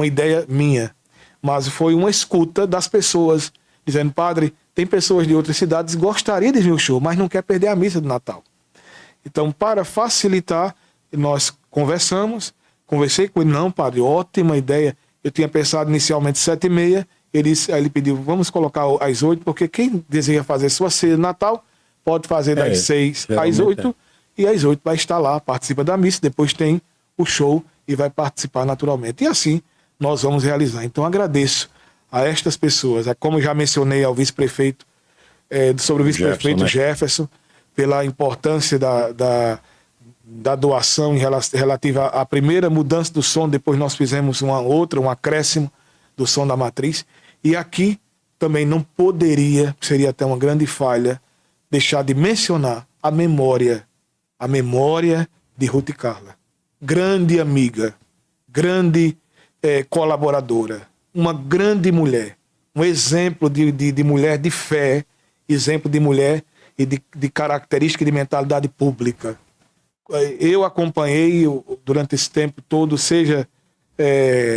ideia minha, mas foi uma escuta das pessoas, dizendo, padre, tem pessoas de outras cidades que gostariam de ver o show, mas não quer perder a missa do Natal. Então, para facilitar, nós conversei com ele, não, padre, ótima ideia. Eu tinha pensado inicialmente 7h30, ele pediu, vamos colocar às 8, porque quem deseja fazer sua ceia de Natal, pode fazer das 6 às 8, e às 8 vai estar lá, participa da missa, depois tem o show e vai participar naturalmente. E assim, nós vamos realizar. Então, agradeço a estas pessoas, como já mencionei ao vice-prefeito, sobre o vice-prefeito Jefferson, pela importância da doação relativa à primeira mudança do som, depois nós fizemos um acréscimo do som da matriz, E aqui também não poderia, seria até uma grande falha, deixar de mencionar a memória de Ruth Carla. Grande amiga, grande colaboradora, uma grande mulher, um exemplo de mulher de fé, exemplo de mulher e de característica de mentalidade pública. Eu acompanhei durante esse tempo todo, seja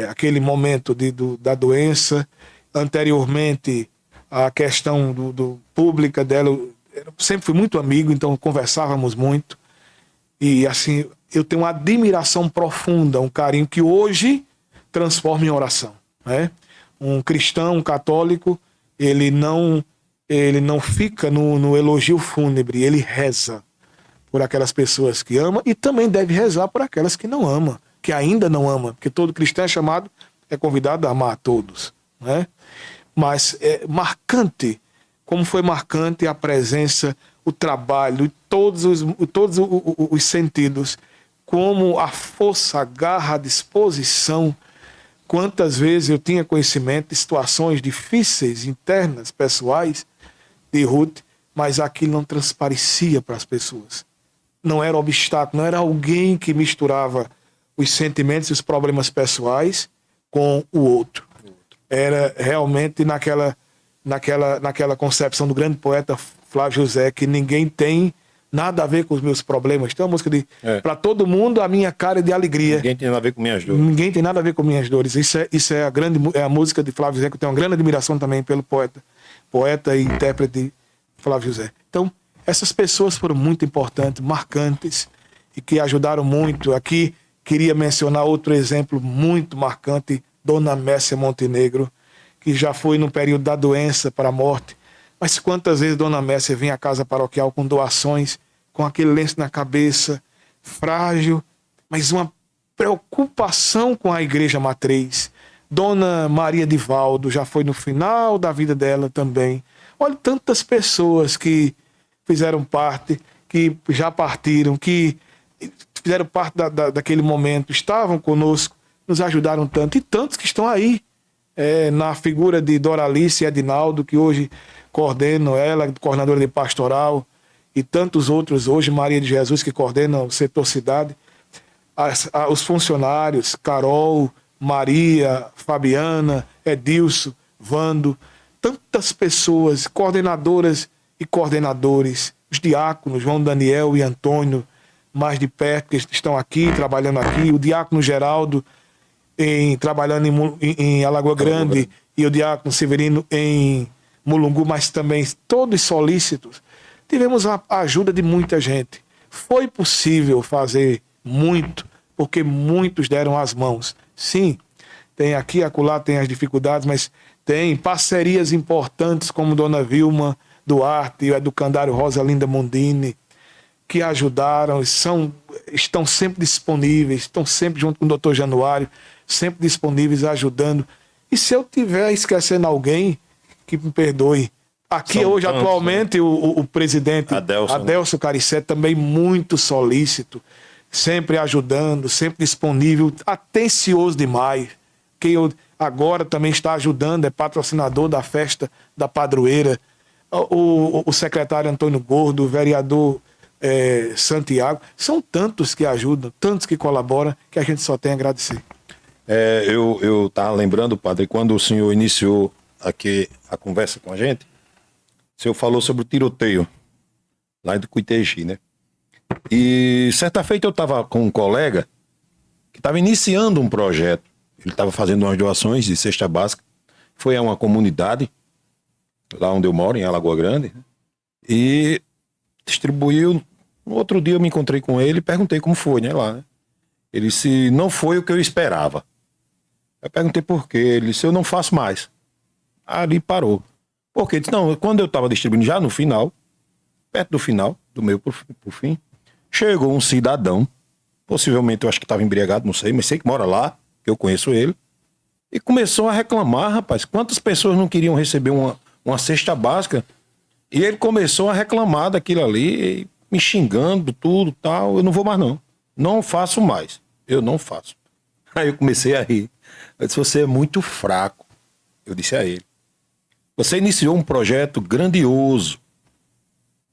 aquele momento da doença, anteriormente a questão do pública dela, eu sempre fui muito amigo, então conversávamos muito. E assim, eu tenho uma admiração profunda, um carinho que hoje transforma em oração, né? Um cristão, um católico, ele não fica no elogio fúnebre, ele reza por aquelas pessoas que ama e também deve rezar por aquelas que não ama, que ainda não ama, porque todo cristão é convidado a amar a todos, né? Mas é marcante, como foi marcante a presença, o trabalho, todos os sentidos, como a força, a garra, a disposição. Quantas vezes eu tinha conhecimento de situações difíceis, internas, pessoais, de Ruth, mas aquilo não transparecia para as pessoas. Não era obstáculo, não era alguém que misturava os sentimentos e os problemas pessoais com o outro. Era realmente naquela concepção do grande poeta Flávio José, que ninguém tem nada a ver com os meus problemas. Tem uma música de para todo mundo a minha cara é de alegria. Ninguém tem nada a ver com minhas dores. Ninguém tem nada a ver com minhas dores. Isso é a música de Flávio José, que eu tenho uma grande admiração também pelo poeta e intérprete Flávio José. Então, essas pessoas foram muito importantes, marcantes, e que ajudaram muito. Aqui, queria mencionar outro exemplo muito marcante, Dona Messia Montenegro, que já foi no período da doença para a morte. Mas quantas vezes Dona Messia vem à casa paroquial com doações, com aquele lenço na cabeça, frágil, mas uma preocupação com a igreja matriz. Dona Maria Divaldo já foi no final da vida dela também. Olha, tantas pessoas que fizeram parte, que já partiram, que fizeram parte daquele momento, estavam conosco, nos ajudaram tanto. E tantos que estão aí, na figura de Doralice e Edinaldo, que hoje coordenam ela, coordenadora de pastoral, e tantos outros, hoje Maria de Jesus, que coordena o setor cidade. Os funcionários, Carol, Maria, Fabiana, Edilson, Vando, tantas pessoas, coordenadoras e coordenadores, os diáconos, João Daniel e Antônio, mais de perto, que estão aqui, trabalhando aqui, o diácono Geraldo, trabalhando em Alagoa Grande, e o diácono Severino em Mulungu, mas também todos solícitos. Tivemos a ajuda de muita gente. Foi possível fazer muito, porque muitos deram as mãos. Sim, tem aqui, acolá, tem as dificuldades, mas tem parcerias importantes como Dona Vilma Duarte e o educandário Rosalinda Mondini, que ajudaram, estão sempre disponíveis, estão sempre junto com o doutor Januário, sempre disponíveis, ajudando. E se eu estiver esquecendo alguém, que me perdoe. Aqui são hoje, tantos, atualmente, né? o presidente Adelson Caricé, também muito solícito, sempre ajudando, sempre disponível, atencioso demais. Que agora também está ajudando, é patrocinador da festa da padroeira. O secretário Antônio Gordo, o vereador Santiago. São tantos que ajudam, tantos que colaboram, que a gente só tem a agradecer. Eu estava lembrando, padre, quando o senhor iniciou aqui a conversa com a gente, o senhor falou sobre o tiroteio lá do Cuitegi, né? E certa feita eu estava com um colega que estava iniciando um projeto. Ele estava fazendo umas doações de cesta básica. Foi a uma comunidade, lá onde eu moro, em Alagoa Grande, né? E distribuiu. No outro dia eu me encontrei com ele e perguntei como foi, né, lá, né? Ele disse, não foi o que eu esperava. Eu perguntei por quê. Ele disse, eu não faço mais. Ali parou. Por quê? Ele disse, não, quando eu estava distribuindo já no final, perto do final, do meio por fim, chegou um cidadão, possivelmente eu acho que estava embriagado, não sei, mas sei que mora lá, que eu conheço ele, e começou a reclamar, rapaz, quantas pessoas não queriam receber uma cesta básica, e ele começou a reclamar daquilo ali, me xingando, tudo, tal, eu não vou mais não faço mais, eu não faço. Aí eu comecei a rir, eu disse, você é muito fraco, eu disse a ele, Você iniciou um projeto grandioso.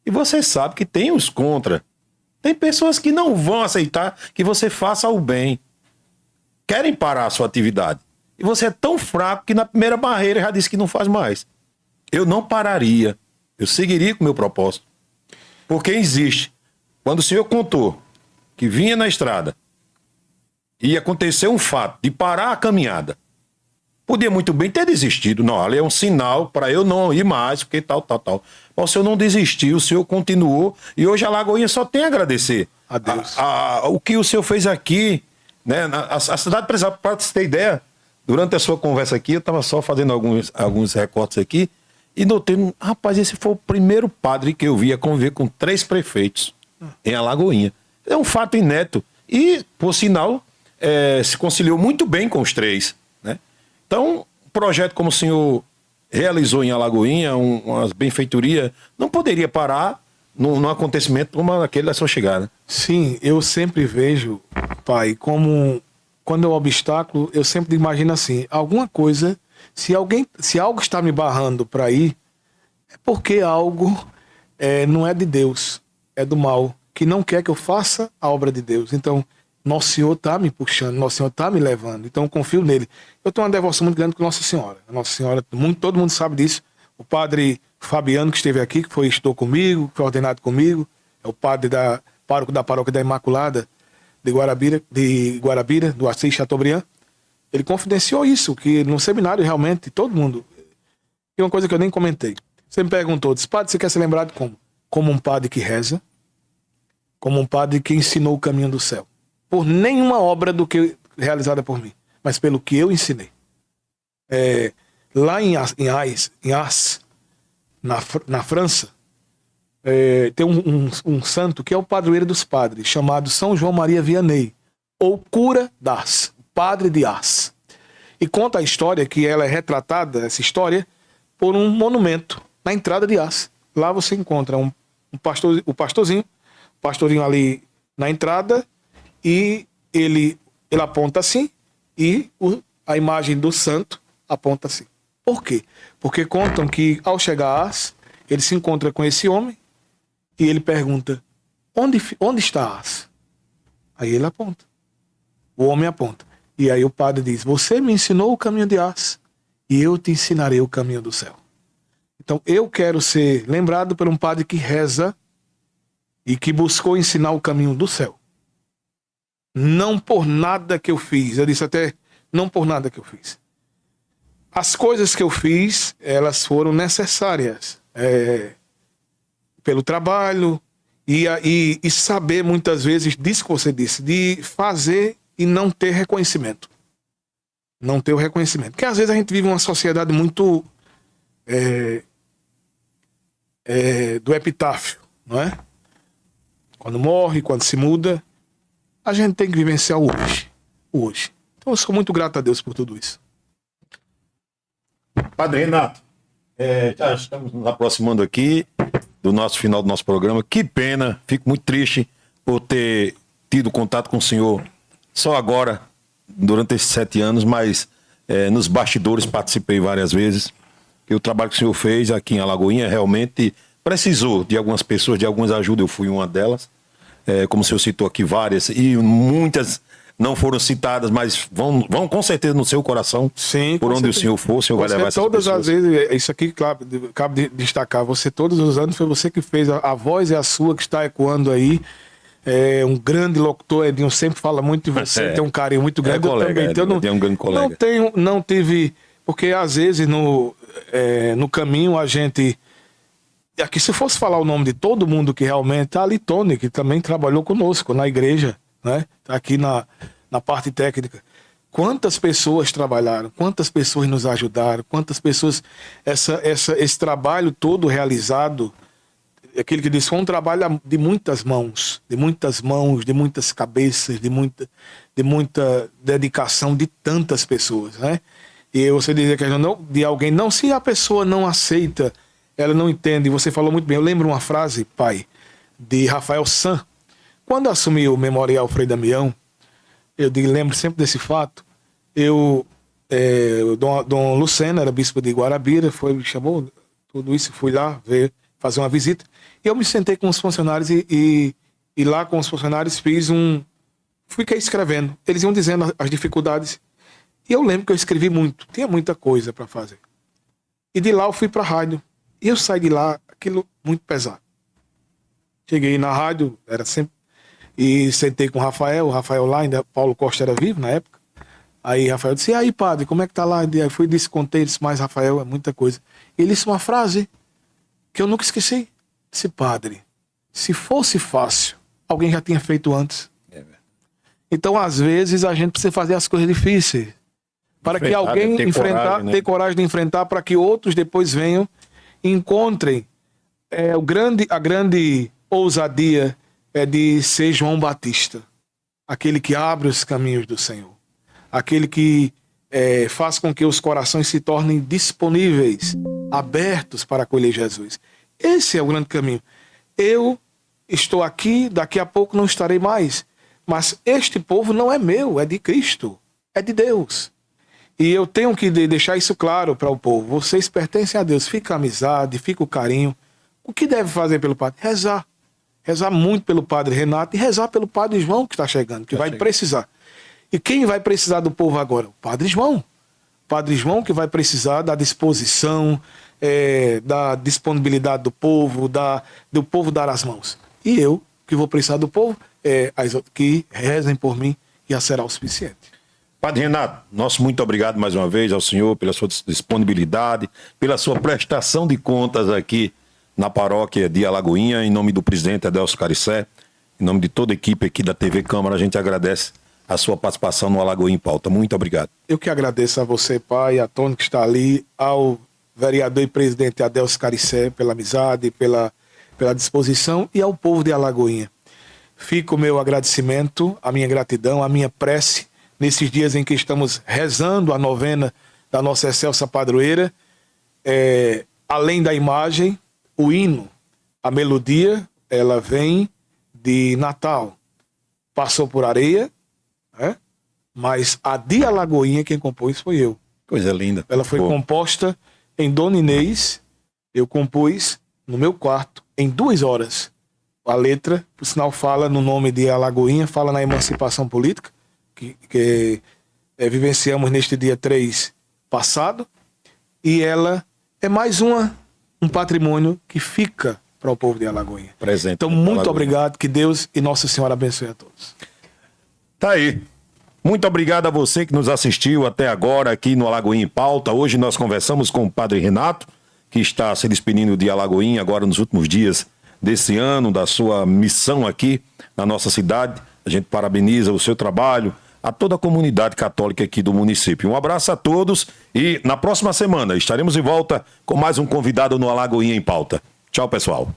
E você sabe que tem os contra. Tem pessoas que não vão aceitar que você faça o bem. Querem parar a sua atividade. E você é tão fraco que na primeira barreira já disse que não faz mais. Eu não pararia. Eu seguiria com o meu propósito. Porque existe. Quando o senhor contou que vinha na estrada e aconteceu um fato de parar a caminhada, podia muito bem ter desistido. Não, ali é um sinal para eu não ir mais, porque tal. Mas o senhor não desistiu, o senhor continuou. E hoje a Lagoinha só tem a agradecer. A Deus. O que o senhor fez aqui, né? A cidade precisava, para você ter ideia, durante a sua conversa aqui, eu estava só fazendo alguns recortes aqui, e notei, rapaz, esse foi o primeiro padre que eu vi a conviver com 3 prefeitos em Alagoinha. É um fato inédito. E, por sinal, se conciliou muito bem com os 3, né? Então, um projeto como o senhor realizou em Alagoinha, umas benfeitorias, não poderia parar num acontecimento como aquele da sua chegada. Sim, eu sempre vejo, pai, como quando é um obstáculo, eu sempre imagino assim, alguma coisa, se algo está me barrando para ir, é porque algo não é de Deus, é do mal, que não quer que eu faça a obra de Deus. Então, Nosso Senhor está me puxando, Nosso Senhor está me levando, então eu confio nele. Eu tenho uma devoção muito grande com Nossa Senhora. Nossa Senhora, todo mundo sabe disso. O padre Fabiano, que esteve aqui, que estudou comigo, que foi ordenado comigo, é o padre pároco da Paróquia da Imaculada de Guarabira, do Assis Chateaubriand. Ele confidenciou isso, que no seminário realmente todo mundo... Tem uma coisa que eu nem comentei. Você me perguntou, disse, padre, você quer ser lembrado como? Como um padre que reza, como um padre que ensinou o caminho do céu. Por nenhuma obra realizada por mim, mas pelo que eu ensinei. Lá em Ars, na França, tem um santo que é o padroeiro dos padres, chamado São João Maria Vianney, ou cura d'Ars, padre de Ars. E conta a história que ela é retratada, essa história, por um monumento na entrada de Ars. Lá você encontra o pastorzinho ali na entrada, e ele aponta assim, e a imagem do santo aponta assim. Por quê? Porque contam que ao chegar a Ars, ele se encontra com esse homem e ele pergunta, onde está Ars? Aí ele aponta. O homem aponta. E aí o padre diz, você me ensinou o caminho de Ars e eu te ensinarei o caminho do céu. Então eu quero ser lembrado por um padre que reza e que buscou ensinar o caminho do céu. Não por nada que eu fiz. Eu disse até, não por nada que eu fiz. As coisas que eu fiz, elas foram necessárias. Pelo trabalho e saber muitas vezes, disso que você disse, de fazer e não ter reconhecimento. Não ter o reconhecimento. Porque às vezes a gente vive uma sociedade muito do epitáfio, não é? Quando morre, quando se muda, a gente tem que vivenciar o hoje. Então eu sou muito grato a Deus por tudo isso. Padre Renato, já estamos nos aproximando aqui do final do nosso programa. Que pena, fico muito triste por ter tido contato com o senhor só agora, durante esses 7 anos, mas nos bastidores participei várias vezes. E o trabalho que o senhor fez aqui em Alagoinha realmente precisou de algumas pessoas, de algumas ajudas, eu fui uma delas. Como o senhor citou aqui várias, e muitas não foram citadas, mas vão com certeza no seu coração. Sim, por onde certeza. O senhor vai levar essas todas pessoas. as vezes, isso aqui, claro, cabe destacar, você todos os anos foi você que fez, a voz é a sua que está ecoando aí, um grande locutor, Edinho sempre fala muito de você, tem um carinho muito grande, colega, eu também é um grande colega. não tive, porque às vezes no caminho a gente... Aqui, se fosse falar o nome de todo mundo que realmente tá ali, Tony, que também trabalhou conosco na igreja, né? Tá aqui na parte técnica. Quantas pessoas trabalharam, quantas pessoas nos ajudaram, quantas pessoas esse trabalho todo realizado, aquele que diz, foi um trabalho de muitas mãos, de muitas cabeças, de muita dedicação de tantas pessoas, né? E você dizer que de alguém, não, se a pessoa não aceita, ela não entende. Você falou muito bem. Eu lembro uma frase, pai, de Rafael San. Quando assumiu o Memorial Frei Damião, eu lembro sempre desse fato. Eu o Dom Lucena, era bispo de Guarabira, me chamou, tudo isso, fui lá ver, fazer uma visita. E eu me sentei com os funcionários e lá com os funcionários fiquei escrevendo. Eles iam dizendo as dificuldades. E eu lembro que eu escrevi muito, tinha muita coisa para fazer. E de lá eu fui para a rádio. E eu saí de lá, aquilo muito pesado. Cheguei na rádio, era sempre... E sentei com o Rafael lá, ainda Paulo Costa era vivo na época. Aí Rafael disse, e aí padre, como é que tá lá? Aí fui, contei, disse, mas Rafael, é muita coisa. Ele disse uma frase que eu nunca esqueci. Disse, padre, se fosse fácil, alguém já tinha feito antes. Então, às vezes, a gente precisa fazer as coisas difíceis. Para que alguém ter coragem de enfrentar, para que outros depois venham e encontrem a grande ousadia de ser João Batista. Aquele que abre os caminhos do Senhor. Aquele que faz com que os corações se tornem disponíveis, abertos para acolher Jesus. Esse é o grande caminho. Eu estou aqui, daqui a pouco não estarei mais. Mas este povo não é meu, é de Cristo, é de Deus. E eu tenho que deixar isso claro para o povo. Vocês pertencem a Deus, fica a amizade, fica o carinho. O que deve fazer pelo padre? Rezar. Rezar muito pelo padre Renato e rezar pelo padre João que está chegando, que vai precisar. E quem vai precisar do povo agora? O padre João. O padre João que vai precisar da disposição, da disponibilidade do povo dar as mãos. E eu, que vou precisar do povo, que rezem por mim e será o suficiente. Padre Renato, nosso muito obrigado mais uma vez ao senhor pela sua disponibilidade, pela sua prestação de contas aqui na paróquia de Alagoinha, em nome do presidente Adelso Carissé, em nome de toda a equipe aqui da TV Câmara, a gente agradece a sua participação no Alagoinha em Pauta. Muito obrigado. Eu que agradeço a você, pai, a Tony que está ali, ao vereador e presidente Adelso Carissé pela amizade, pela disposição e ao povo de Alagoinha. Fica o meu agradecimento, a minha gratidão, a minha prece, nesses dias em que estamos rezando a novena da nossa excelsa padroeira, além da imagem, o hino, a melodia, ela vem de Natal. Passou por Areia, mas a de Alagoinha quem compôs foi eu. Coisa linda. Ela foi composta em Dona Inês, eu compus no meu quarto, em 2 horas. A letra, por sinal, fala no nome de Alagoinha, fala na emancipação política, que vivenciamos neste dia 3 passado, e ela é mais um patrimônio que fica para o povo de Alagoinha. Presente. Então, muito obrigado, que Deus e Nossa Senhora abençoe a todos. Tá aí. Muito obrigado a você que nos assistiu até agora aqui no Alagoinha em Pauta. Hoje nós conversamos com o Padre Renato, que está se despedindo de Alagoinha agora nos últimos dias desse ano, da sua missão aqui na nossa cidade. A gente parabeniza o seu trabalho, a toda a comunidade católica aqui do município. Um abraço a todos e na próxima semana estaremos de volta com mais um convidado no Alagoinha em Pauta. Tchau, pessoal.